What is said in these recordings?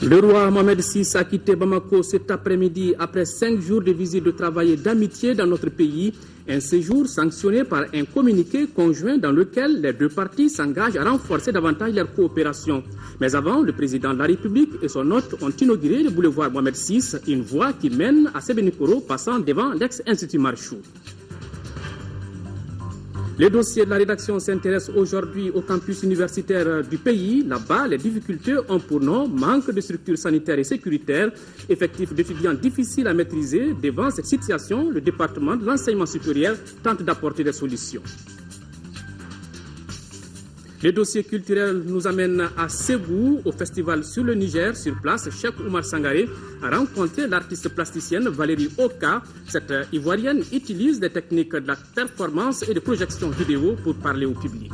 Le roi Mohamed VI a quitté Bamako cet après-midi après 5 jours de visite de travail et d'amitié dans notre pays. Un séjour sanctionné par un communiqué conjoint dans lequel les deux parties s'engagent à renforcer davantage leur coopération. Mais avant, le président de la République et son hôte ont inauguré le boulevard Mohamed VI, une voie qui mène à Sébenikoro passant devant l'ex-institut Marchou. Les dossiers de la rédaction s'intéressent aujourd'hui au campus universitaire du pays. Là-bas, les difficultés ont pour nom manque de structures sanitaires et sécuritaires, effectifs d'étudiants difficiles à maîtriser. Devant cette situation, le département de l'enseignement supérieur tente d'apporter des solutions. Les dossiers culturels nous amènent à Ségou, au festival sur le Niger. Sur place, Cheikh Oumar Sangaré a rencontré l'artiste plasticienne Valérie Oka. Cette Ivoirienne utilise des techniques de la performance et de projection vidéo pour parler au public.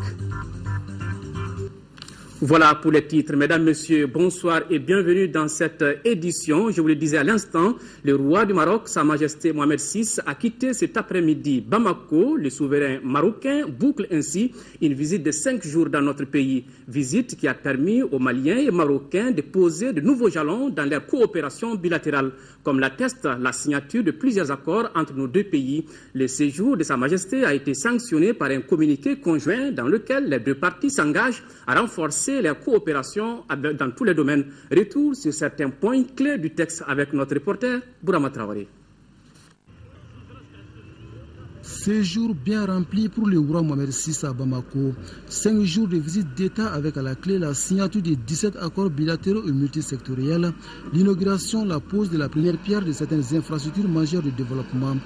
Voilà pour les titres. Mesdames, Messieurs, bonsoir et bienvenue dans cette édition. Je vous le disais à l'instant, le roi du Maroc, Sa Majesté Mohamed VI, a quitté cet après-midi Bamako. Le souverain marocain boucle ainsi une visite de 5 jours dans notre pays. Visite qui a permis aux Maliens et Marocains de poser de nouveaux jalons dans leur coopération bilatérale. Comme l'atteste la signature de plusieurs accords entre nos deux pays, le séjour de Sa Majesté a été sanctionné par un communiqué conjoint dans lequel les deux parties s'engagent à renforcer la coopération dans tous les domaines. Retour sur certains points clés du texte avec notre reporter Bourama Traoré. Séjour bien rempli pour le roi Mohamed VI à Bamako. 5 jours de visite d'État avec à la clé la signature de 17 accords bilatéraux et multisectoriels, l'inauguration, la pose de la première pierre de certaines infrastructures majeures de développement.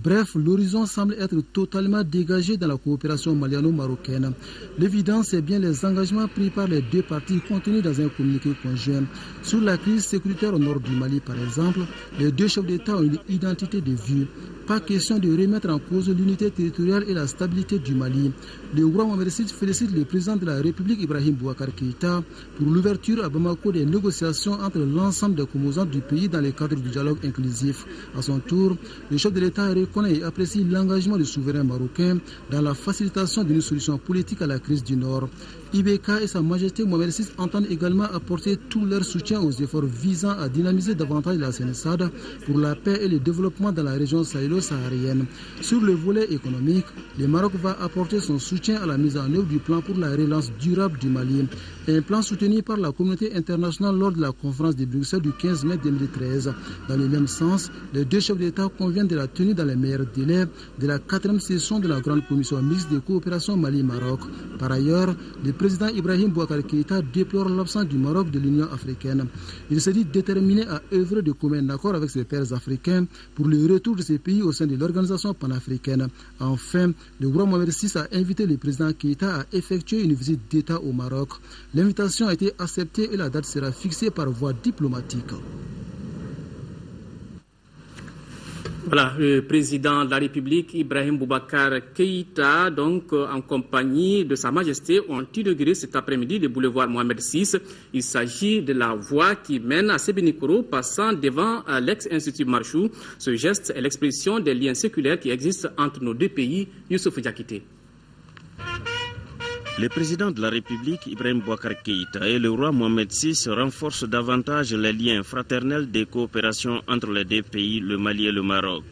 Bref, l'horizon semble être totalement dégagé dans la coopération maliano-marocaine. L'évidence est bien les engagements pris par les deux parties contenus dans un communiqué conjoint. Sur la crise sécuritaire au nord du Mali, par exemple, les deux chefs d'État ont une identité de vue. Pas question de remettre en cause l'unité territoriale et la stabilité du Mali. Le roi Mohamed VI félicite le président de la République Ibrahim Boubacar Keïta pour l'ouverture à Bamako des négociations entre l'ensemble des composantes du pays dans le cadre du dialogue inclusif. À son tour, le chef de l'État reconnaît et apprécie l'engagement du souverain marocain dans la facilitation d'une solution politique à la crise du Nord. IBK et Sa Majesté Mohamed VI entendent également apporter tout leur soutien aux efforts visant à dynamiser davantage la Sénésade pour la paix et le développement dans la région sahélo-saharienne. Sur le volet économique, le Maroc va apporter son soutien à la mise en œuvre du plan pour la relance durable du Mali. Un plan soutenu par la communauté internationale lors de la conférence de Bruxelles du 15 mai 2013. Dans le même sens, les deux chefs d'État conviennent de la tenue dans les meilleurs délais de la 4e session de la Grande Commission mixte de coopération Mali-Maroc. Par ailleurs, le président Ibrahim Boubacar Keïta déplore l'absence du Maroc de l'Union africaine. Il se dit déterminé à œuvrer de commun accord avec ses pairs africains pour le retour de ces pays au sein de l'organisation panafricaine. Enfin, le roi Mohamed VI a invité le président Keïta à effectuer une visite d'État au Maroc. L'invitation a été acceptée et la date sera fixée par voie diplomatique. Voilà, le président de la République, Ibrahim Boubacar Keïta, donc en compagnie de Sa Majesté, ont inauguré cet après-midi le boulevard Mohamed VI. Il s'agit de la voie qui mène à Sébenikoro, passant devant l'ex-institut Marchou. Ce geste est l'expression des liens séculaires qui existent entre nos deux pays. Youssouf Diakité. Le président de la République, Ibrahim Boubacar Keïta, et le roi Mohamed VI renforcent davantage les liens fraternels de coopération entre les deux pays, le Mali et le Maroc.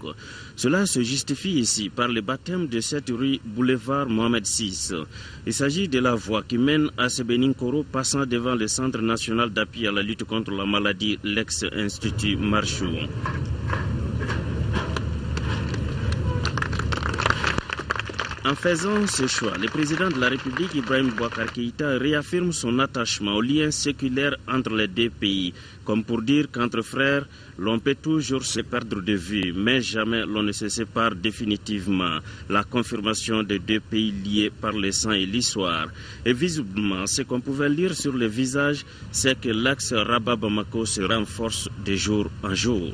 Cela se justifie ici par le baptême de cette rue boulevard Mohamed VI. Il s'agit de la voie qui mène à Sébenikoro, passant devant le Centre national d'appui à la lutte contre la maladie, l'ex-institut Marchou. En faisant ce choix, le président de la République, Ibrahim Boubacar Keïta, réaffirme son attachement aux liens séculaires entre les deux pays, comme pour dire qu'entre frères, l'on peut toujours se perdre de vue, mais jamais l'on ne se sépare définitivement. La confirmation des deux pays liés par le sang et l'histoire. Et visiblement, ce qu'on pouvait lire sur le visage, c'est que l'axe Rabat-Bamako se renforce de jour en jour.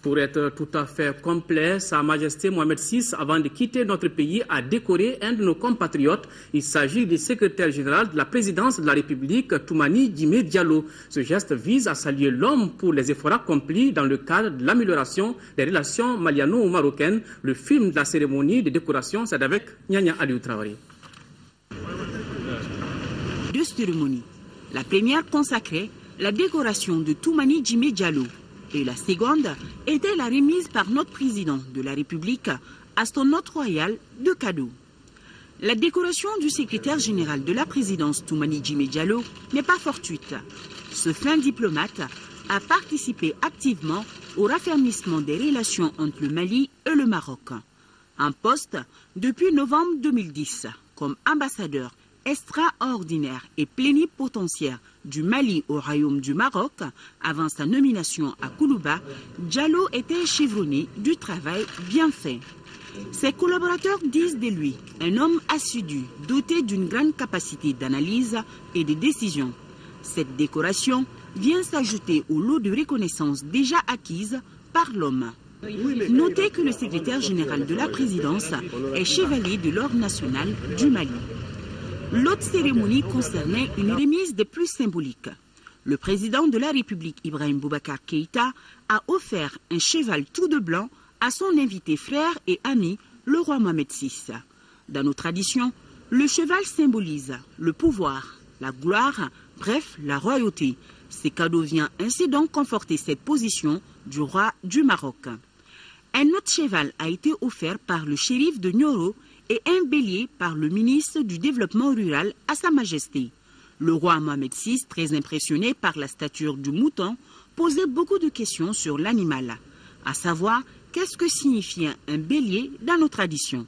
Pour être tout à fait complet, Sa Majesté Mohamed VI, avant de quitter notre pays, a décoré un de nos compatriotes. Il s'agit du secrétaire général de la présidence de la République, Toumani Djimé Diallo. Ce geste vise à saluer l'homme pour les efforts accomplis dans le cadre de l'amélioration des relations maliano-marocaines. Le film de la cérémonie de décoration, c'est avec Nyanya Aliou Traoré. Deux cérémonies. La première consacrait la décoration de Toumani Djimé Diallo. Et la seconde était la remise par notre président de la République à son hôte royal de cadeaux. La décoration du secrétaire général de la présidence Toumani Djimé Diallo n'est pas fortuite. Ce fin diplomate a participé activement au raffermissement des relations entre le Mali et le Maroc. En poste depuis novembre 2010 comme ambassadeur extraordinaire et plénipotentiaire du Mali au Royaume du Maroc, avant sa nomination à Koulouba, Diallo était chevronné du travail bien fait. Ses collaborateurs disent de lui un homme assidu, doté d'une grande capacité d'analyse et de décision. Cette décoration vient s'ajouter au lot de reconnaissance déjà acquise par l'homme. Notez que le secrétaire général de la présidence est chevalier de l'ordre national du Mali. L'autre cérémonie concernait une remise des plus symboliques. Le président de la République, Ibrahim Boubacar Keïta, a offert un cheval tout de blanc à son invité frère et ami, le roi Mohamed VI. Dans nos traditions, le cheval symbolise le pouvoir, la gloire, bref, la royauté. Ces cadeaux viennent ainsi donc conforter cette position du roi du Maroc. Un autre cheval a été offert par le shérif de Nioro et un bélier par le ministre du Développement rural à Sa Majesté. Le roi Mohamed VI, très impressionné par la stature du mouton, posait beaucoup de questions sur l'animal, à savoir qu'est-ce que signifiait un bélier dans nos traditions.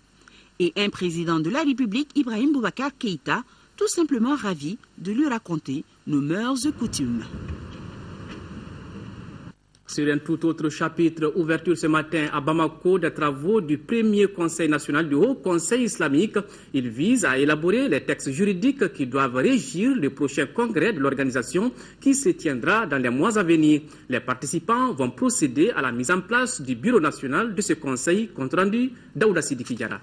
Et un président de la République, Ibrahim Boubacar Keïta, tout simplement ravi de lui raconter nos mœurs et coutumes. Sur un tout autre chapitre, ouverture ce matin à Bamako des travaux du premier Conseil national du Haut Conseil islamique. Il vise à élaborer les textes juridiques qui doivent régir le prochain congrès de l'organisation qui se tiendra dans les mois à venir. Les participants vont procéder à la mise en place du bureau national de ce conseil, compte rendu Daouda Sidiki Diarra.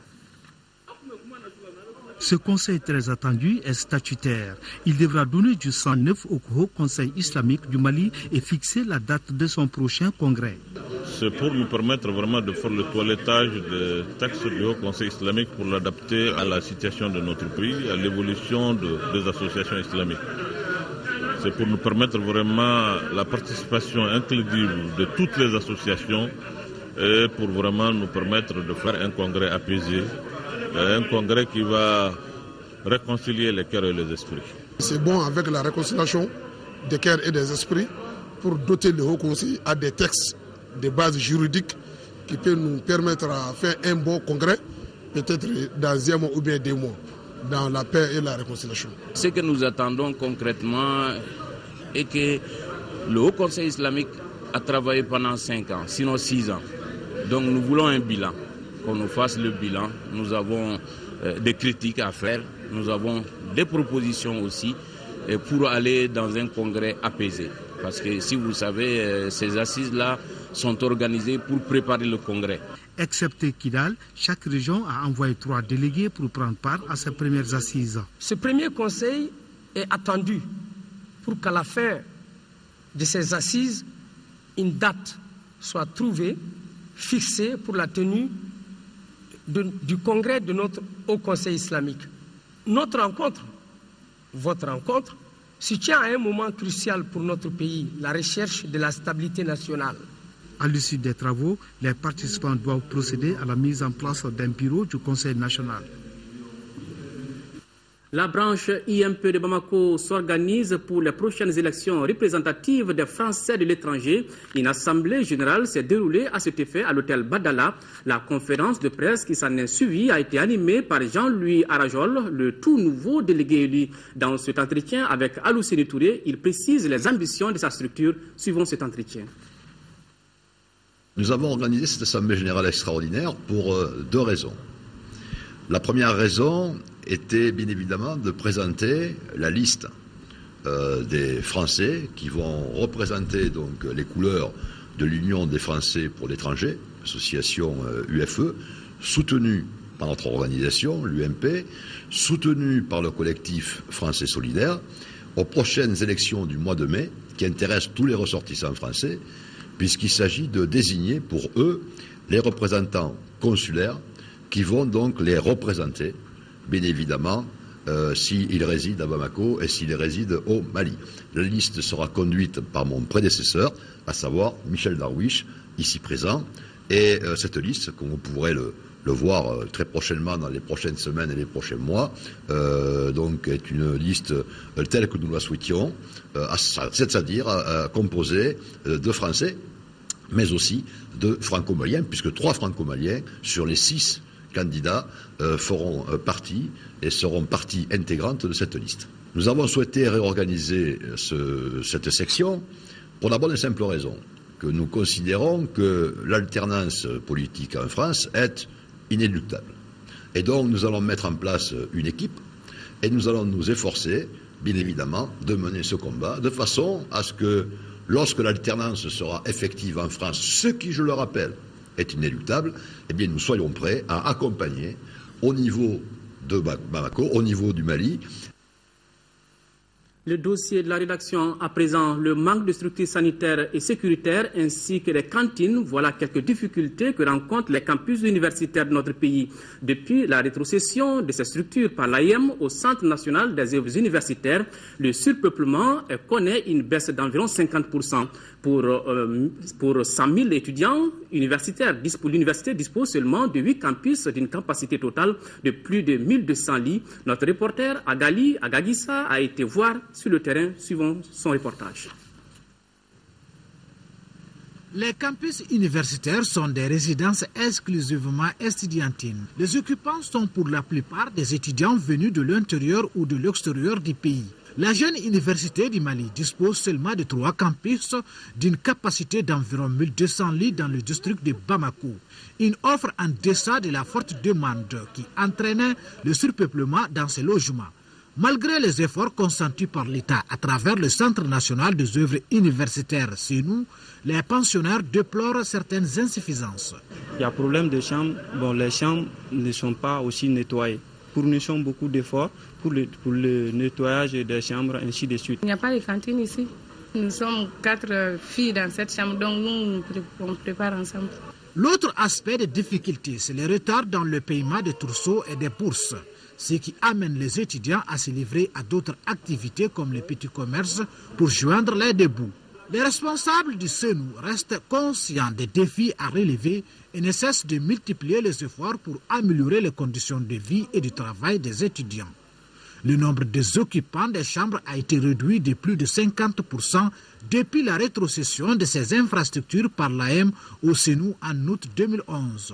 Ce conseil très attendu est statutaire. Il devra donner du sang neuf au Haut Conseil islamique du Mali et fixer la date de son prochain congrès. C'est pour nous permettre vraiment de faire le toilettage des textes du Haut Conseil islamique pour l'adapter à la situation de notre pays, à l'évolution des associations islamiques. C'est pour nous permettre vraiment la participation inclusive de toutes les associations et pour vraiment nous permettre de faire un congrès apaisé. Un congrès qui va réconcilier les cœurs et les esprits. C'est bon avec la réconciliation des cœurs et des esprits pour doter le Haut Conseil à des textes de base juridique qui peuvent nous permettre à faire un bon congrès, peut-être dans un mois ou bien 2 mois, dans la paix et la réconciliation. Ce que nous attendons concrètement est que le Haut Conseil islamique a travaillé pendant 5 ans, sinon 6 ans. Donc nous voulons un bilan. Qu'on nous fasse le bilan. Nous avons des critiques à faire, nous avons des propositions aussi pour aller dans un congrès apaisé. Parce que si vous savez, ces assises-là sont organisées pour préparer le congrès. Excepté Kidal, chaque région a envoyé 3 délégués pour prendre part à ses premières assises. Ce premier conseil est attendu pour qu'à la fin de ces assises, une date soit trouvée, fixée pour la tenue du congrès de notre Haut Conseil islamique. Notre rencontre, votre rencontre, se tient à un moment crucial pour notre pays, la recherche de la stabilité nationale. À l'issue des travaux, les participants doivent procéder à la mise en place d'un bureau du Conseil national. La branche IMP de Bamako s'organise pour les prochaines élections représentatives des Français de l'étranger. Une assemblée générale s'est déroulée à cet effet à l'hôtel Badala. La conférence de presse qui s'en est suivie a été animée par Jean-Louis Arajol, le tout nouveau délégué élu. Dans cet entretien avec Alousseni Touré, il précise les ambitions de sa structure. Suivons cet entretien. Nous avons organisé cette assemblée générale extraordinaire pour 2 raisons. La première raison était bien évidemment de présenter la liste des Français qui vont représenter donc les couleurs de l'Union des Français pour l'étranger, association UFE, soutenue par notre organisation, l'UMP, soutenue par le collectif Français Solidaire, aux prochaines élections du mois de mai, qui intéressent tous les ressortissants français, puisqu'il s'agit de désigner pour eux les représentants consulaires qui vont donc les représenter, bien évidemment, s'ils résident à Bamako et s'ils résident au Mali. La liste sera conduite par mon prédécesseur, à savoir Michel Darwish, ici présent, et cette liste, comme vous pourrez le voir très prochainement dans les prochaines semaines et les prochains mois, donc est une liste telle que nous la souhaitions, c'est-à-dire composée de Français, mais aussi de Franco-Maliens, puisque 3 Franco-Maliens sur les 6 candidats feront partie et seront partie intégrante de cette liste. Nous avons souhaité réorganiser cette section pour la bonne et simple raison que nous considérons que l'alternance politique en France est inéluctable. Et donc nous allons mettre en place une équipe et nous allons nous efforcer, bien évidemment, de mener ce combat de façon à ce que lorsque l'alternance sera effective en France, ce qui, je le rappelle, est inéluctable, eh bien nous soyons prêts à accompagner au niveau de Bamako, au niveau du Mali. Le dossier de la rédaction à présent, le manque de structures sanitaires et sécuritaires ainsi que les cantines, voilà quelques difficultés que rencontrent les campus universitaires de notre pays. Depuis la rétrocession de ces structures par l'AIM au Centre national des œuvres universitaires, le surpeuplement connaît une baisse d'environ 50%. Pour 100 000 étudiants universitaires, l'université dispose seulement de 8 campus d'une capacité totale de plus de 1200 lits. Notre reporter Agali Agagissa a été voir sur le terrain, suivant son reportage. Les campus universitaires sont des résidences exclusivement estudiantines. Les occupants sont pour la plupart des étudiants venus de l'intérieur ou de l'extérieur du pays. La jeune université du Mali dispose seulement de 3 campus d'une capacité d'environ 1200 lits dans le district de Bamako. Une offre en deçà de la forte demande qui entraînait le surpeuplement dans ces logements. Malgré les efforts consentis par l'État à travers le Centre national des œuvres universitaires CNU, les pensionnaires déplorent certaines insuffisances. Il y a problème de chambres. Bon, les chambres ne sont pas aussi nettoyées. Fournissons beaucoup d'efforts pour le nettoyage des chambres, ainsi de suite. Il n'y a pas de cantine ici. Nous sommes 4 filles dans cette chambre, donc nous, on prépare ensemble. L'autre aspect de difficulté, c'est le retard dans le paiement des trousseaux et des bourses, ce qui amène les étudiants à se livrer à d'autres activités comme les petits commerces pour joindre les deux bouts. Les responsables du CNU restent conscients des défis à relever et ne cessent de multiplier les efforts pour améliorer les conditions de vie et du travail des étudiants. Le nombre des occupants des chambres a été réduit de plus de 50% depuis la rétrocession de ces infrastructures par l'AM au CNU en août 2011.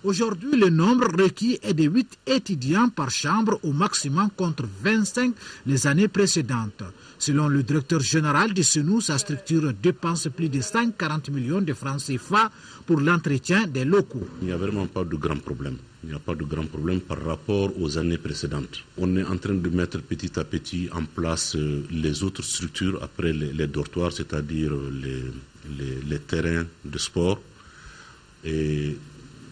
Aujourd'hui, le nombre requis est de 8 étudiants par chambre au maximum contre 25 les années précédentes. Selon le directeur général du CNU, sa structure dépense plus de 140 millions de francs CFA pour l'entretien des locaux. Il n'y a vraiment pas de grand problème. Il n'y a pas de grand problème par rapport aux années précédentes. On est en train de mettre petit à petit en place les autres structures après les dortoirs, c'est-à-dire les terrains de sport et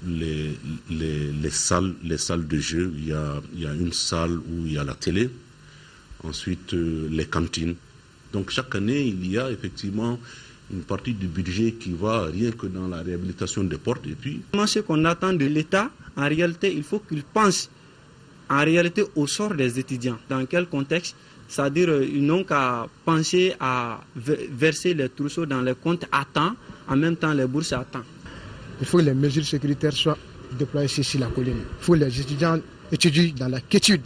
les salles de jeu. Il y a une salle où il y a la télé, ensuite les cantines. Donc chaque année, il y a effectivement une partie du budget qui va rien que dans la réhabilitation des portes. Et puis, ce qu'on attend de l'État, en réalité, il faut qu'il pense en réalité au sort des étudiants. Dans quel contexte? C'est-à-dire ils n'ont qu'à penser à verser les trousseaux dans les comptes à temps, en même temps les bourses à temps. Il faut que les mesures sécuritaires soient déployées sur la colline. Il faut que les étudiants étudient dans la quiétude.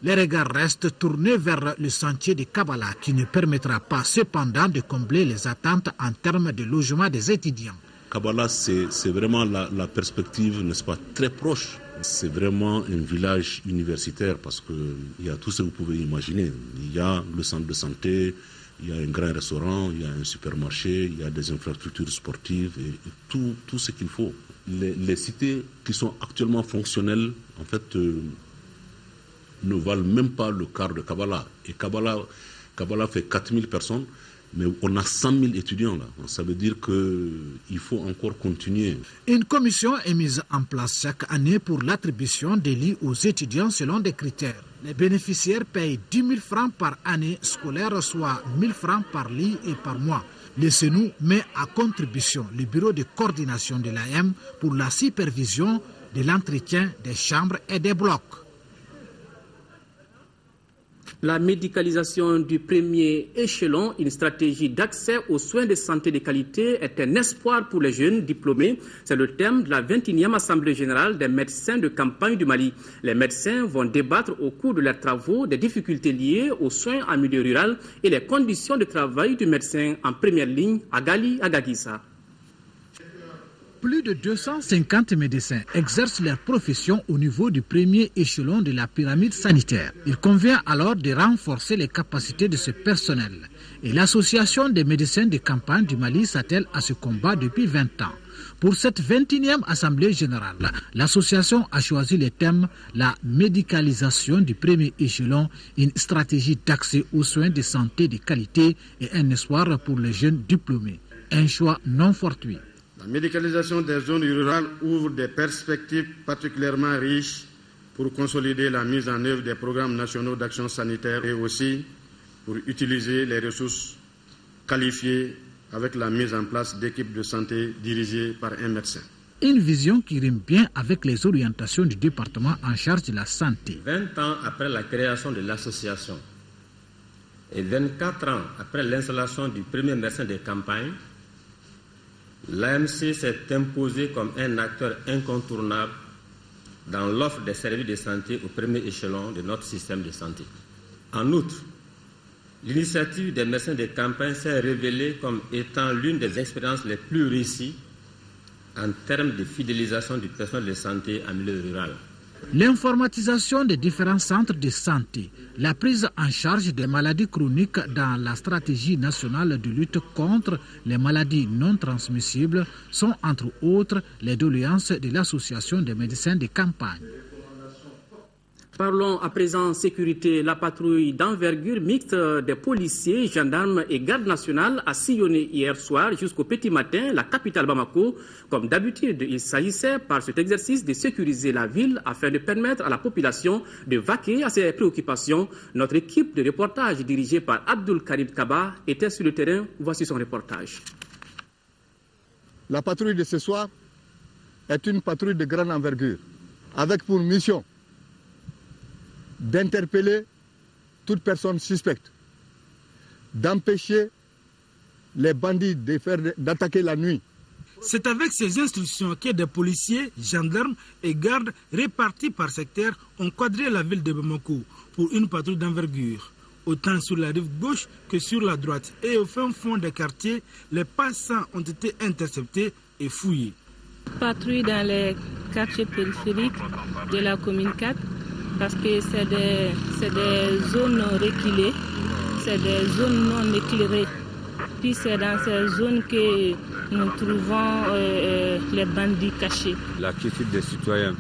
Les regards restent tournés vers le sentier de Kabala qui ne permettra pas cependant de combler les attentes en termes de logement des étudiants. Kabala, c'est vraiment la perspective, n'est-ce pas, très proche. C'est vraiment un village universitaire parce qu'il y a tout ce que vous pouvez imaginer. Il y a le centre de santé, il y a un grand restaurant, il y a un supermarché, il y a des infrastructures sportives et tout ce qu'il faut. Les cités qui sont actuellement fonctionnelles, en fait, ne valent même pas le quart de Kabala. Et Kabala fait 4000 personnes Mais on a 100 000 étudiants là. Ça veut dire qu'il faut encore continuer. Une commission est mise en place chaque année pour l'attribution des lits aux étudiants selon des critères. Les bénéficiaires payent 10 000 francs par année scolaire, soit 1 000 francs par lit et par mois. Le CENU met à contribution le bureau de coordination de l'AM pour la supervision de l'entretien des chambres et des blocs. La médicalisation du premier échelon, une stratégie d'accès aux soins de santé de qualité, est un espoir pour les jeunes diplômés. C'est le thème de la 21e Assemblée générale des médecins de campagne du Mali. Les médecins vont débattre au cours de leurs travaux des difficultés liées aux soins en milieu rural et les conditions de travail du médecin en première ligne à Gali, à Gaguissa. Plus de 250 médecins exercent leur profession au niveau du premier échelon de la pyramide sanitaire. Il convient alors de renforcer les capacités de ce personnel. Et l'association des médecins de campagne du Mali s'attelle à ce combat depuis 20 ans. Pour cette 21e Assemblée générale, l'association a choisi le thème « La médicalisation du premier échelon, une stratégie d'accès aux soins de santé de qualité et un espoir pour les jeunes diplômés ». Un choix non fortuit. La médicalisation des zones rurales ouvre des perspectives particulièrement riches pour consolider la mise en œuvre des programmes nationaux d'action sanitaire et aussi pour utiliser les ressources qualifiées avec la mise en place d'équipes de santé dirigées par un médecin. Une vision qui rime bien avec les orientations du département en charge de la santé. 20 ans après la création de l'association et 24 ans après l'installation du premier médecin de campagne, l'AMC s'est imposé comme un acteur incontournable dans l'offre des services de santé au premier échelon de notre système de santé. En outre, l'initiative des médecins de campagne s'est révélée comme étant l'une des expériences les plus réussies en termes de fidélisation du personnel de santé en milieu rural. L'informatisation des différents centres de santé, la prise en charge des maladies chroniques dans la stratégie nationale de lutte contre les maladies non transmissibles sont entre autres les doléances de l'association des médecins de campagne. Parlons à présent sécurité. La patrouille d'envergure mixte des policiers, gendarmes et gardes nationales a sillonné hier soir jusqu'au petit matin la capitale Bamako. Comme d'habitude, il s'agissait par cet exercice de sécuriser la ville afin de permettre à la population de vaquer à ses préoccupations. Notre équipe de reportage dirigée par Abdul Karim Kaba était sur le terrain. Voici son reportage. La patrouille de ce soir est une patrouille de grande envergure avec pour mission d'interpeller toute personne suspecte, d'empêcher les bandits d'attaquer la nuit. C'est avec ces instructions que des policiers, gendarmes et gardes répartis par secteur ont quadrillé la ville de Bamako pour une patrouille d'envergure. Autant sur la rive gauche que sur la droite et au fin fond des quartiers, les passants ont été interceptés et fouillés. Patrouille dans les quartiers périphériques de la commune 4. Parce que c'est des zones reculées, c'est des zones non éclairées. Puis c'est dans ces zones que nous trouvons les bandits cachés. La quiétude des citoyens,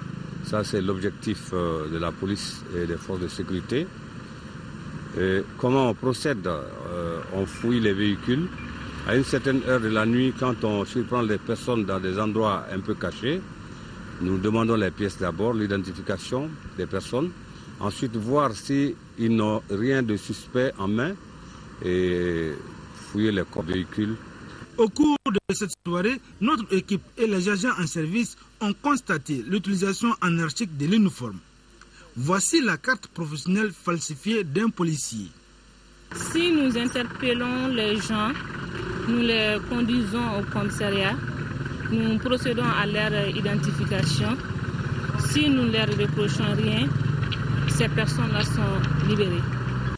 ça c'est l'objectif de la police et des forces de sécurité. Et comment on procède? On fouille les véhicules. À une certaine heure de la nuit, quand on surprend les personnes dans des endroits un peu cachés, nous demandons les pièces d'abord, l'identification des personnes, ensuite voir s'ils n'ont rien de suspect en main et fouiller les corps véhicules. Au cours de cette soirée, notre équipe et les agents en service ont constaté l'utilisation anarchique de l'uniforme. Voici la carte professionnelle falsifiée d'un policier. Si nous interpellons les gens, nous les conduisons au commissariat. Nous procédons à leur identification. Si nous ne leur reprochons rien, ces personnes-là sont libérées.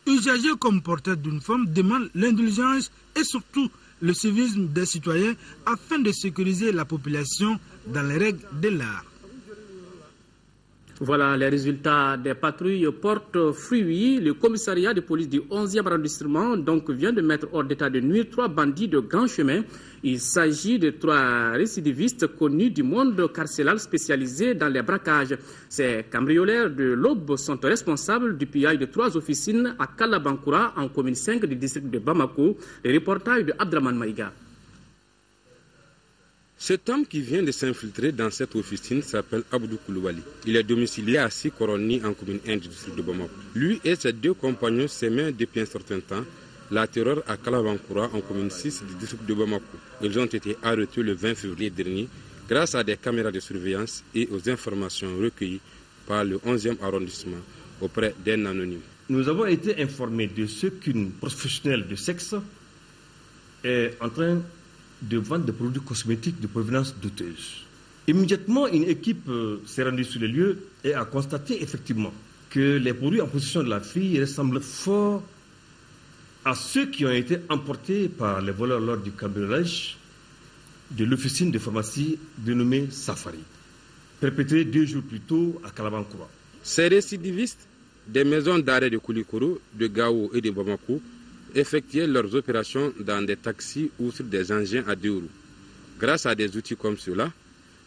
Usagers comme porteurs d'uniforme demandent l'indulgence et surtout le civisme des citoyens afin de sécuriser la population dans les règles de l'art. Voilà, les résultats des patrouilles portent fruit. Le commissariat de police du 11e arrondissement vient de mettre hors d'état de nuire 3 bandits de grand chemin. Il s'agit de 3 récidivistes connus du monde carcéral spécialisé dans les braquages. Ces cambrioleurs de l'Aube sont responsables du pillage de 3 officines à Kalabankoura, en commune 5 du district de Bamako. Le reportage de Abdraman Maïga. Cet homme qui vient de s'infiltrer dans cette officine s'appelle Abdou Koulouali. Il est domicilié à Sikoroni en commune 1 du district de Bamako. Lui et ses 2 compagnons s'aimaient depuis un certain temps la terreur à Kalabankoura en commune 6 du district de Bamako. Ils ont été arrêtés le 20 février dernier grâce à des caméras de surveillance et aux informations recueillies par le 11e arrondissement auprès d'un anonyme. Nous avons été informés de ce qu'une professionnelle de sexe est en train de vendre des produits cosmétiques de provenance douteuse. Immédiatement, une équipe s'est rendue sur les lieux et a constaté effectivement que les produits en possession de la fille ressemblent fort à ceux qui ont été emportés par les voleurs lors du cambriolage de l'officine de pharmacie dénommée Safari, perpétrée 2 jours plus tôt à Kalabankoura. Ces récidivistes des maisons d'arrêt de Koulikoro, de Gao et de Bamako effectuaient leurs opérations dans des taxis ou sur des engins à 2 roues. Grâce à des outils comme cela,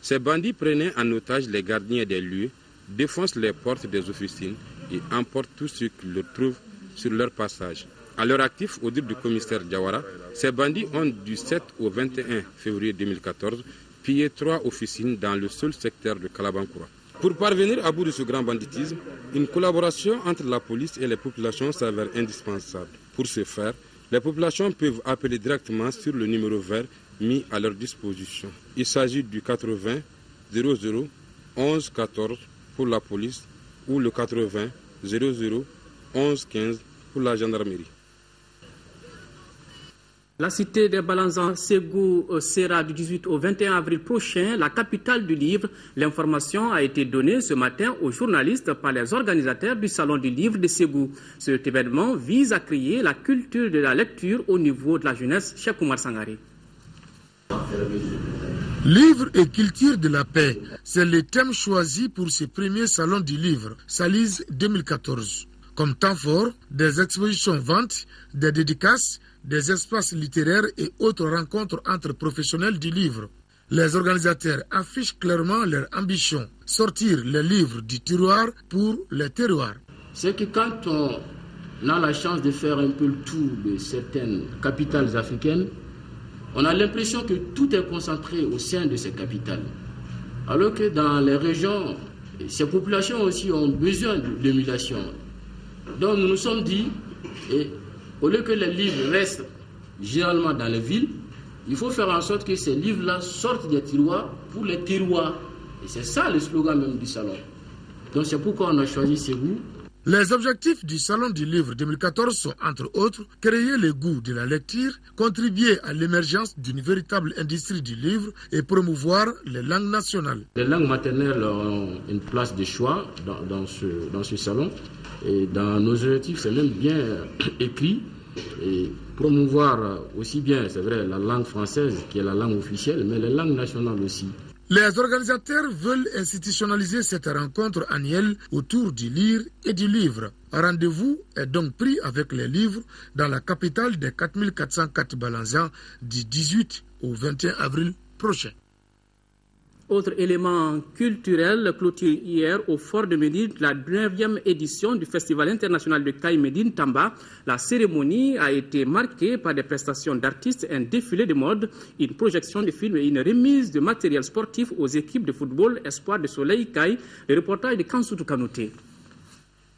ces bandits prenaient en otage les gardiens des lieux, défoncent les portes des officines et emportent tout ce qu'ils leur trouvent sur leur passage. À leur actif, au dire du commissaire Diawara, ces bandits ont du 7 au 21 février 2014 pillé 3 officines dans le seul secteur de Kalabankoura. Pour parvenir à bout de ce grand banditisme, une collaboration entre la police et les populations s'avère indispensable. Pour ce faire, les populations peuvent appeler directement sur le numéro vert mis à leur disposition. Il s'agit du 80 00 11 14 pour la police ou le 80 00 11 15 pour la gendarmerie. La cité des Balanzans Ségou sera du 18 au 21 avril prochain la capitale du livre. L'information a été donnée ce matin aux journalistes par les organisateurs du Salon du livre de Ségou. Cet événement vise à créer la culture de la lecture au niveau de la jeunesse. Cheikh Oumar Sangari. Livre et culture de la paix, c'est le thème choisi pour ce premier Salon du livre, Salise 2014. Comme temps fort, des expositions ventes, des dédicaces, des espaces littéraires et autres rencontres entre professionnels du livre. Les organisateurs affichent clairement leur ambition, sortir les livres du tiroir pour les terroirs. C'est que quand on a la chance de faire un peu le tour de certaines capitales africaines, on a l'impression que tout est concentré au sein de ces capitales. Alors que dans les régions, ces populations aussi ont besoin d'émulation. Donc nous nous sommes dit, au lieu que les livres restent généralement dans les villes, il faut faire en sorte que ces livres-là sortent des tiroirs pour les terroirs. Et c'est ça le slogan même du salon. Donc c'est pourquoi on a choisi Ségou. Les objectifs du Salon du Livre 2014 sont, entre autres, créer le goût de la lecture, contribuer à l'émergence d'une véritable industrie du livre et promouvoir les langues nationales. Les langues maternelles ont une place de choix dans ce salon. Et dans nos objectifs, c'est même bien écrit. Et promouvoir aussi bien, c'est vrai, la langue française qui est la langue officielle, mais les langues nationales aussi. Les organisateurs veulent institutionnaliser cette rencontre annuelle autour du lire et du livre. Rendez-vous est donc pris avec les livres dans la capitale des 4404 Balanzans du 18 au 21 avril prochain. Autre élément culturel, clôture hier au Fort de Médine, la 9e édition du Festival international de Caille Médine Tamba. La cérémonie a été marquée par des prestations d'artistes, un défilé de mode, une projection de films et une remise de matériel sportif aux équipes de football Espoir de Soleil Caille. Le reportage de Kansoutou Kanouté.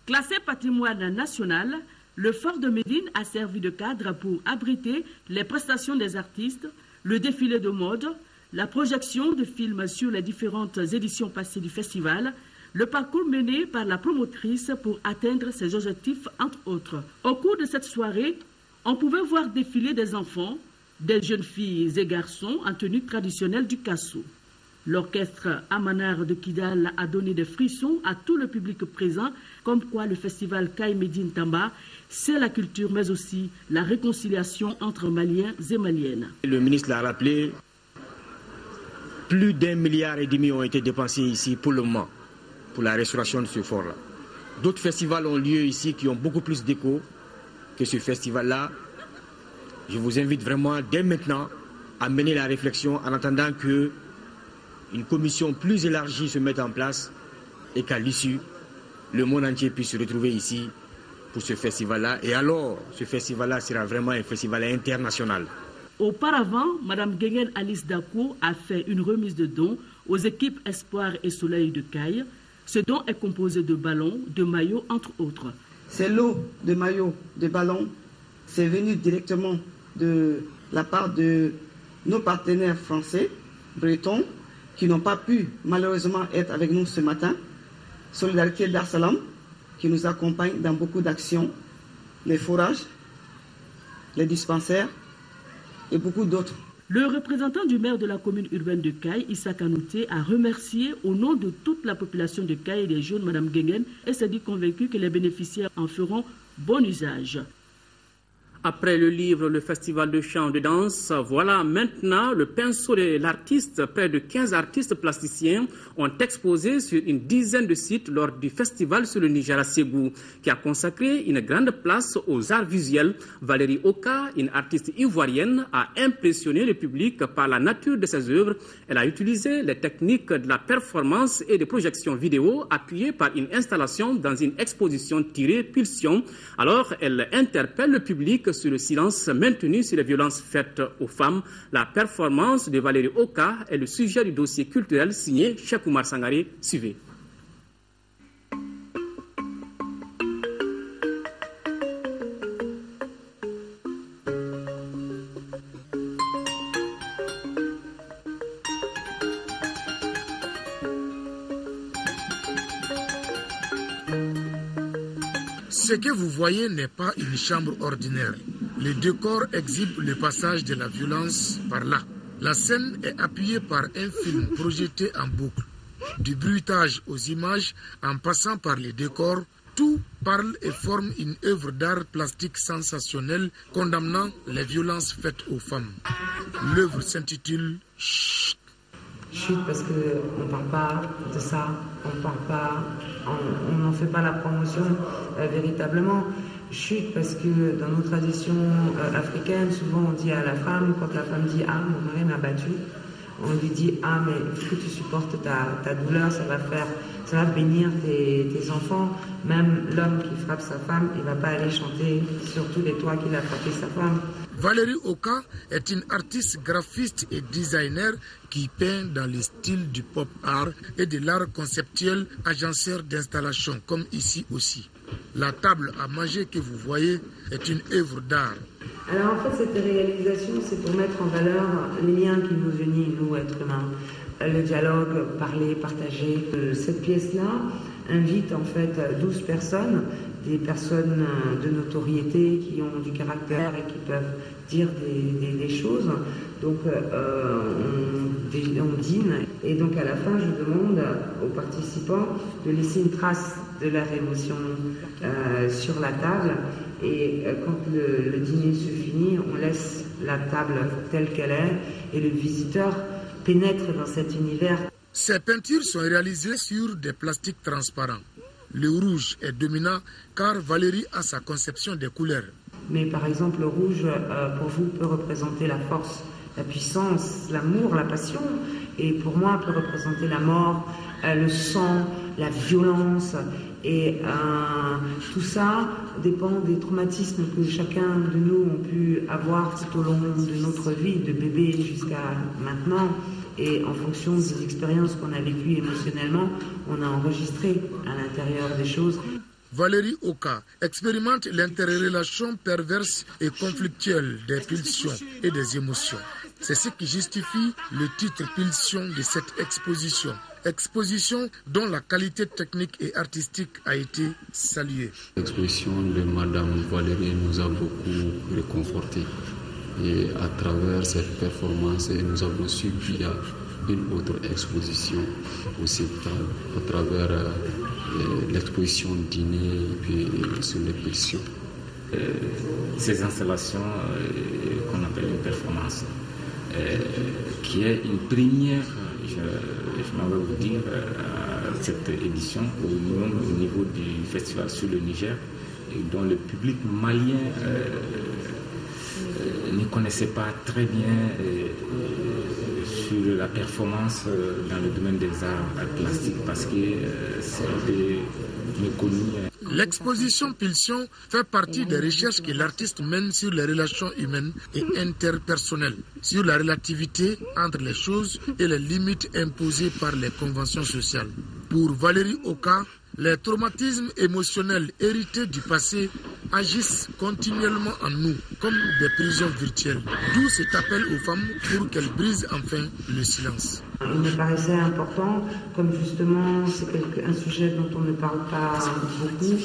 Classé patrimoine national, le Fort de Médine a servi de cadre pour abriter les prestations des artistes, le défilé de mode, la projection de films sur les différentes éditions passées du festival, le parcours mené par la promotrice pour atteindre ses objectifs, entre autres. Au cours de cette soirée, on pouvait voir défiler des enfants, des jeunes filles et garçons en tenue traditionnelle du Kassou. L'orchestre Amanar de Kidal a donné des frissons à tout le public présent, comme quoi le festival Caille Médine Tamba, c'est la culture mais aussi la réconciliation entre Maliens et Maliennes. Le ministre l'a rappelé. Plus d'1,5 milliard ont été dépensés ici pour le moment pour la restauration de ce fort-là. D'autres festivals ont lieu ici qui ont beaucoup plus d'écho que ce festival-là. Je vous invite vraiment dès maintenant à mener la réflexion en attendant qu'une commission plus élargie se mette en place et qu'à l'issue, le monde entier puisse se retrouver ici pour ce festival-là. Et alors, ce festival-là sera vraiment un festival international. Auparavant, Mme Guenguen Alice Dako a fait une remise de dons aux équipes Espoir et Soleil de Caille. Ce don est composé de ballons, de maillots, entre autres. Ces lots de maillots, de ballons, c'est venu directement de la part de nos partenaires français, bretons, qui n'ont pas pu malheureusement être avec nous ce matin. Solidarité Dar Salam, qui nous accompagne dans beaucoup d'actions, les forages, les dispensaires et beaucoup d'autres. Le représentant du maire de la commune urbaine de Caille, Issa Kanouté, a remercié au nom de toute la population de Caille et des jeunes Mme Guenguen et s'est dit convaincu que les bénéficiaires en feront bon usage. Après le livre, le festival de chant de danse, voilà maintenant le pinceau de l'artiste. Près de 15 artistes plasticiens ont exposé sur une dizaine de sites lors du festival sur le Niger à Ségou, qui a consacré une grande place aux arts visuels. Valérie Oka, une artiste ivoirienne, a impressionné le public par la nature de ses œuvres. Elle a utilisé les techniques de la performance et de projection vidéo appuyées par une installation dans une exposition tirée Pulsion. Alors, elle interpelle le public sur le silence maintenu sur les violences faites aux femmes. La performance de Valérie Oka est le sujet du dossier culturel signé Cheikh Oumar Sangaré. Suivez. Ce que vous voyez n'est pas une chambre ordinaire. Le décor exhibe le passage de la violence par là. La scène est appuyée par un film projeté en boucle. Du bruitage aux images, en passant par les décors, tout parle et forme une œuvre d'art plastique sensationnelle condamnant les violences faites aux femmes. L'œuvre s'intitule Chut. Chut parce qu'on ne parle pas de ça, on n'en fait pas la promotion véritablement. Chut parce que dans nos traditions africaines, souvent on dit à la femme, quand la femme dit « Ah, mon mari m'a battu », on lui dit « Ah, mais il faut que tu supportes ta douleur, ça va bénir tes enfants. Même l'homme qui frappe sa femme, il ne va pas aller chanter sur tous les toits qu'il a frappé sa femme. » Valérie Oka est une artiste graphiste et designer qui peint dans le style du pop art et de l'art conceptuel agenceur d'installation, comme ici aussi. La table à manger que vous voyez est une œuvre d'art. Alors en fait, cette réalisation, c'est pour mettre en valeur les liens qui nous unissent, nous, êtres humains. Le dialogue, parler, partager. Cette pièce-là invite en fait 12 personnes, des personnes de notoriété qui ont du caractère et qui peuvent dire des choses. Donc on dîne et donc à la fin je demande aux participants de laisser une trace de leur émotion sur la table et quand le dîner se finit, on laisse la table telle qu'elle est et le visiteur pénètre dans cet univers. Ces peintures sont réalisées sur des plastiques transparents. Le rouge est dominant car Valérie a sa conception des couleurs. Mais par exemple, le rouge, pour vous, peut représenter la force, la puissance, l'amour, la passion. Et pour moi, peut représenter la mort, le sang, la violence. Et tout ça dépend des traumatismes que chacun de nous a pu avoir tout au long de notre vie, de bébé jusqu'à maintenant. Et en fonction des expériences qu'on a vécues émotionnellement, on a enregistré à l'intérieur des choses. Valérie Oka expérimente l'interrelation perverse et conflictuelle des pulsions et des émotions. C'est ce qui justifie le titre Pulsion de cette exposition. Exposition dont la qualité technique et artistique a été saluée. L'exposition de Madame Valérie nous a beaucoup réconfortés. Et à travers cette performance, nous avons su qu'il y a une autre exposition aussi à travers l'exposition dîner et puis sur les pulsions. Ces installations qu'on appelle les performances, qui est une première, je m'en vais vous dire, cette édition au niveau du festival sur le Niger, et dont le public malien ne connaissait pas très bien sur la performance dans le domaine des arts plastiques, parce que c'était méconnu. L'exposition Pulsion fait partie des recherches que l'artiste mène sur les relations humaines et interpersonnelles, sur la relativité entre les choses et les limites imposées par les conventions sociales. Pour Valérie Oka, les traumatismes émotionnels hérités du passé agissent continuellement en nous, comme des prisons virtuelles. D'où cet appel aux femmes pour qu'elles brisent enfin le silence. Il me paraissait important, comme justement c'est un sujet dont on ne parle pas beaucoup,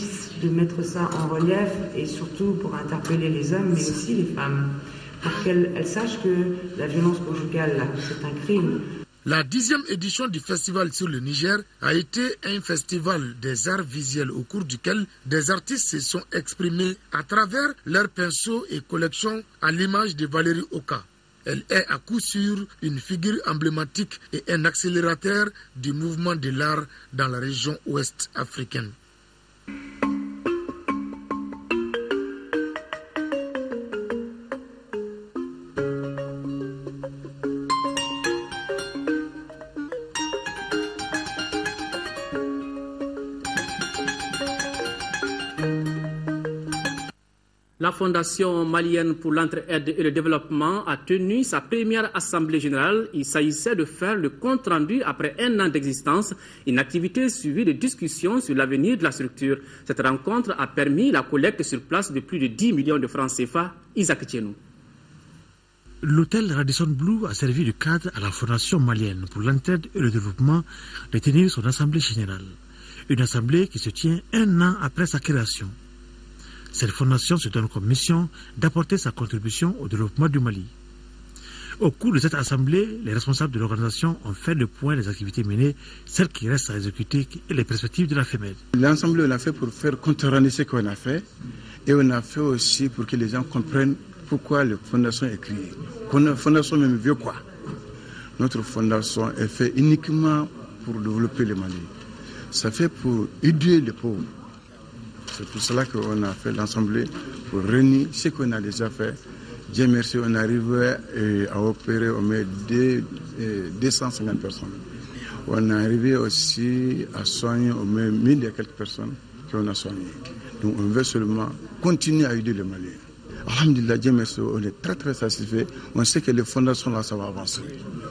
de mettre ça en relief et surtout pour interpeller les hommes mais aussi les femmes, pour qu'elles sachent que la violence conjugale, c'est un crime. La 10e édition du festival sur le Niger a été un festival des arts visuels au cours duquel des artistes se sont exprimés à travers leurs pinceaux et collections à l'image de Valérie Oka. Elle est à coup sûr une figure emblématique et un accélérateur du mouvement de l'art dans la région ouest africaine. La Fondation malienne pour l'entraide et le développement a tenu sa première assemblée générale. Il s'agissait de faire le compte-rendu après un an d'existence, une activité suivie de discussions sur l'avenir de la structure. Cette rencontre a permis la collecte sur place de plus de 10 millions de francs CFA. Isaac Tchenou. L'hôtel Radisson Blu a servi de cadre à la Fondation malienne pour l'entraide et le développement de tenir son assemblée générale. Une assemblée qui se tient un an après sa création. Cette fondation se donne comme mission d'apporter sa contribution au développement du Mali. Au cours de cette assemblée, les responsables de l'organisation ont fait le point des activités menées, celles qui restent à exécuter et les perspectives de la FEMED. L'assemblée, on l'a fait pour faire compte rendu ce qu'on a fait, et on a fait aussi pour que les gens comprennent pourquoi la fondation est créée. La fondation même veut quoi? Notre fondation est faite uniquement pour développer le Mali. Ça fait pour aider les pauvres. C'est pour cela qu'on a fait l'assemblée pour réunir ce qu'on a déjà fait. Dieu merci, on arrive à opérer au moins 250 personnes. On est arrivé aussi à soigner au moins 1000 et quelques personnes qu'on a soignées. Donc on veut seulement continuer à aider les Maliens. Alhamdulillah, Dieu merci, on est très très satisfait. On sait que les fondations là, ça va avancer.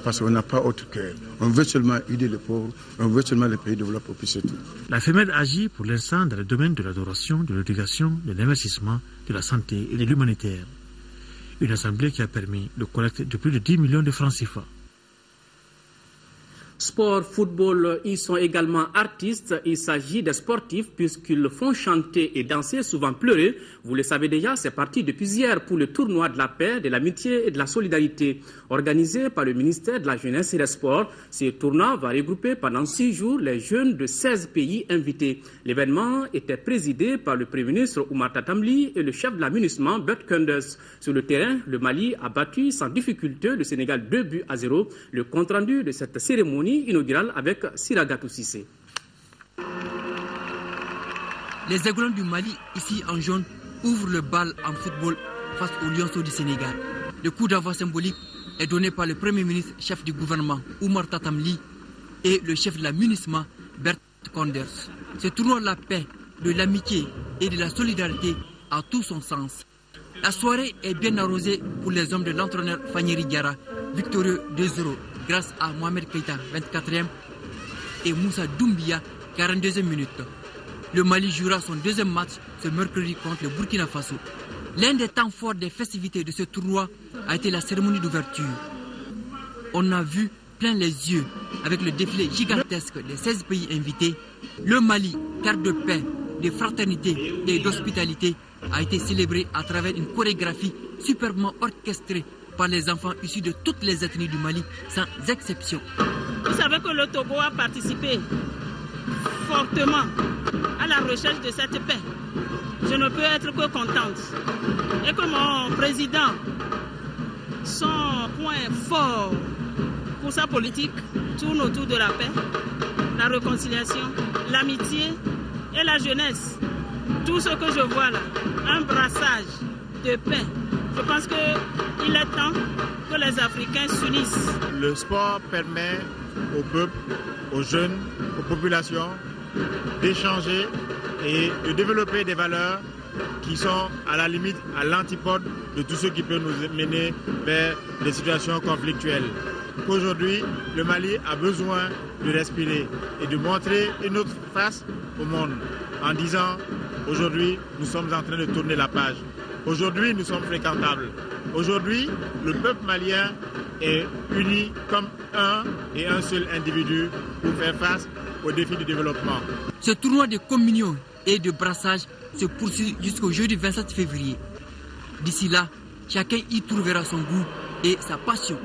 Parce qu'on n'a pas autre cœur. On veut seulement aider les pauvres, on veut seulement les pays développés, puis c'est tout. La FEMED agit pour l'instant dans le domaine de l'adoration, de l'éducation, de l'investissement, de la santé et de l'humanitaire. Une assemblée qui a permis de collecter de plus de 10 millions de francs CFA. Sport, football, ils sont également artistes. Il s'agit des sportifs puisqu'ils font chanter et danser, souvent pleurer. Vous le savez déjà, c'est parti depuis hier pour le tournoi de la paix, de l'amitié et de la solidarité. Organisé par le ministère de la Jeunesse et des Sports, ce tournoi va regrouper pendant 6 jours les jeunes de 16 pays invités. L'événement était présidé par le Premier ministre Oumar Tatamli et le chef de l'aménagement Bert Koenders. Sur le terrain, le Mali a battu sans difficulté le Sénégal 2-0. Le compte-rendu de cette cérémonie inaugurale avec Siragatou Sissé. Les Aiglons du Mali, ici en jaune, ouvrent le bal en football face aux Lionceaux du Sénégal. Le coup d'envoi symbolique est donné par le Premier ministre, chef du gouvernement, Oumar Tatamli, et le chef de l'aménagement, Bert Koenders. Ce tournoi de la paix, de l'amitié et de la solidarité a tout son sens. La soirée est bien arrosée pour les hommes de l'entraîneur Fanyeri Diarra, victorieux 2-0 grâce à Mohamed Keïta, 24e, et Moussa Doumbia, 42e minute. Le Mali jouera son deuxième match ce mercredi contre le Burkina Faso. L'un des temps forts des festivités de ce tournoi a été la cérémonie d'ouverture. On a vu plein les yeux avec le défilé gigantesque des 16 pays invités. Le Mali, terre de paix, de fraternité et d'hospitalité, a été célébré à travers une chorégraphie superbement orchestrée par les enfants issus de toutes les ethnies du Mali, sans exception. Vous savez que le Togo a participé fortement à la recherche de cette paix. Je ne peux être que contente. Et que mon président, son point fort pour sa politique tourne autour de la paix, la réconciliation, l'amitié et la jeunesse. Tout ce que je vois là, un brassage de paix. Je pense qu'il est temps que les Africains s'unissent. Le sport permet au peuple, aux jeunes, aux populations d'échanger et de développer des valeurs qui sont à la limite, à l'antipode de tout ce qui peut nous mener vers des situations conflictuelles. Aujourd'hui, le Mali a besoin de respirer et de montrer une autre face au monde en disant aujourd'hui, nous sommes en train de tourner la page. Aujourd'hui, nous sommes fréquentables. Aujourd'hui, le peuple malien est uni comme un et un seul individu pour faire face aux défis du développement. Ce tournoi de communion et de brassage se poursuit jusqu'au jeudi 27 février. D'ici là, chacun y trouvera son goût et sa passion.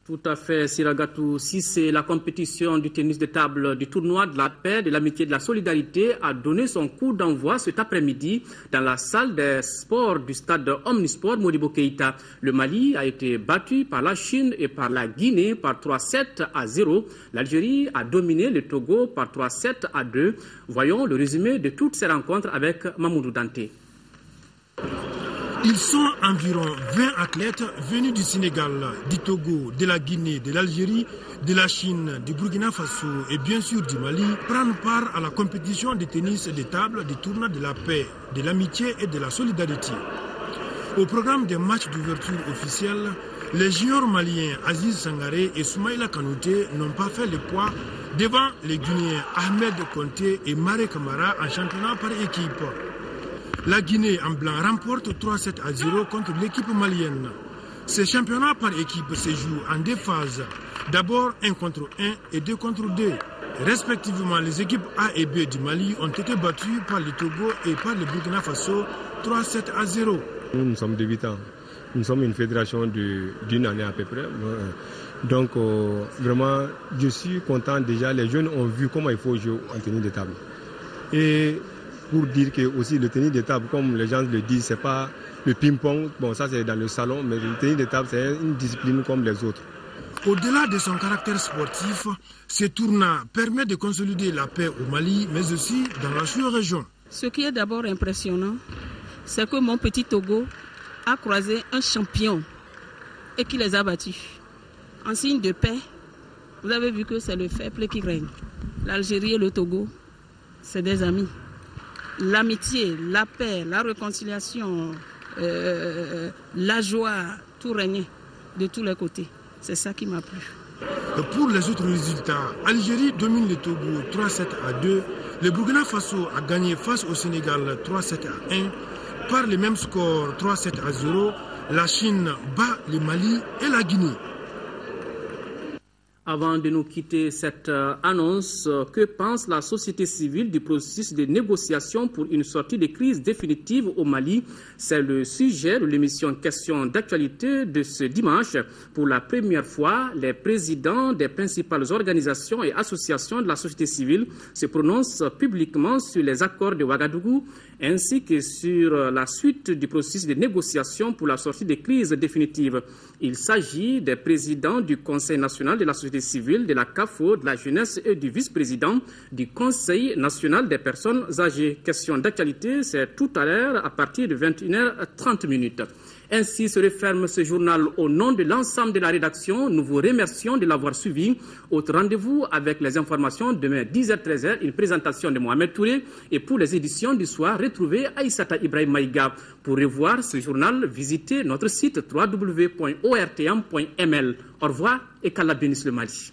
Tout à fait, Siragatou. Si c'est la compétition du tennis de table du tournoi de la paix, de l'amitié et de la solidarité a donné son coup d'envoi cet après-midi dans la salle des sports du stade Omnisport Modibo Keïta. Le Mali a été battu par la Chine et par la Guinée par 3-7-0. L'Algérie a dominé le Togo par 3-7-2. Voyons le résumé de toutes ces rencontres avec Mamoudou Danté. Ils sont environ 20 athlètes venus du Sénégal, du Togo, de la Guinée, de l'Algérie, de la Chine, du Burkina Faso et bien sûr du Mali prendre part à la compétition de tennis de table du tournoi de la paix, de l'amitié et de la solidarité. Au programme des matchs d'ouverture officiels, les joueurs maliens Aziz Sangaré et Soumaïla Kanouté n'ont pas fait le poids devant les Guinéens Ahmed Konté et Maré Kamara en championnat par équipe. La Guinée en blanc remporte 3-7-0 contre l'équipe malienne. Ces championnats par équipe se jouent en deux phases. D'abord 1 contre 1 et 2 contre 2. Respectivement, les équipes A et B du Mali ont été battues par le Togo et par le Burkina Faso 3-7-0. Nous sommes débutants. Nous sommes une fédération d'une année à peu près. Donc vraiment, je suis content déjà. Les jeunes ont vu comment il faut jouer en tennis de table. Et pour dire que aussi le tennis de table, comme les gens le disent, c'est pas le ping-pong, bon ça c'est dans le salon, mais le tennis de table c'est une discipline comme les autres. Au-delà de son caractère sportif, ce tournoi permet de consolider la paix au Mali, mais aussi dans la sous-région. Ce qui est d'abord impressionnant, c'est que mon petit Togo a croisé un champion et qui les a battus. En signe de paix, vous avez vu que c'est le fair play qui règne. L'Algérie et le Togo, c'est des amis. L'amitié, la paix, la réconciliation, la joie, tout régnait de tous les côtés. C'est ça qui m'a plu. Pour les autres résultats, Algérie domine le Togo 3-7-2. Le Burkina Faso a gagné face au Sénégal 3-7-1. Par le même score 3-7-0, la Chine bat le Mali et la Guinée. Avant de nous quitter cette annonce, que pense la société civile du processus de négociation pour une sortie de crise définitive au Mali? C'est le sujet de l'émission Questions d'actualité de ce dimanche. Pour la première fois, les présidents des principales organisations et associations de la société civile se prononcent publiquement sur les accords de Ouagadougou ainsi que sur la suite du processus de négociation pour la sortie de crise définitive. Il s'agit des présidents du Conseil national de la société civile, de la CAFO, de la jeunesse et du vice-président du Conseil national des personnes âgées. Question d'actualité, c'est tout à l'heure à partir de 21h30. Ainsi se referme ce journal au nom de l'ensemble de la rédaction. Nous vous remercions de l'avoir suivi. Autre rendez-vous avec les informations demain 10h-13h, une présentation de Mohamed Touré. Et pour les éditions du soir, retrouvez Aïssata Ibrahim Maïga. Pour revoir ce journal, visitez notre site www.ortm.ml. Au revoir et qu'Allah bénisse le Mali.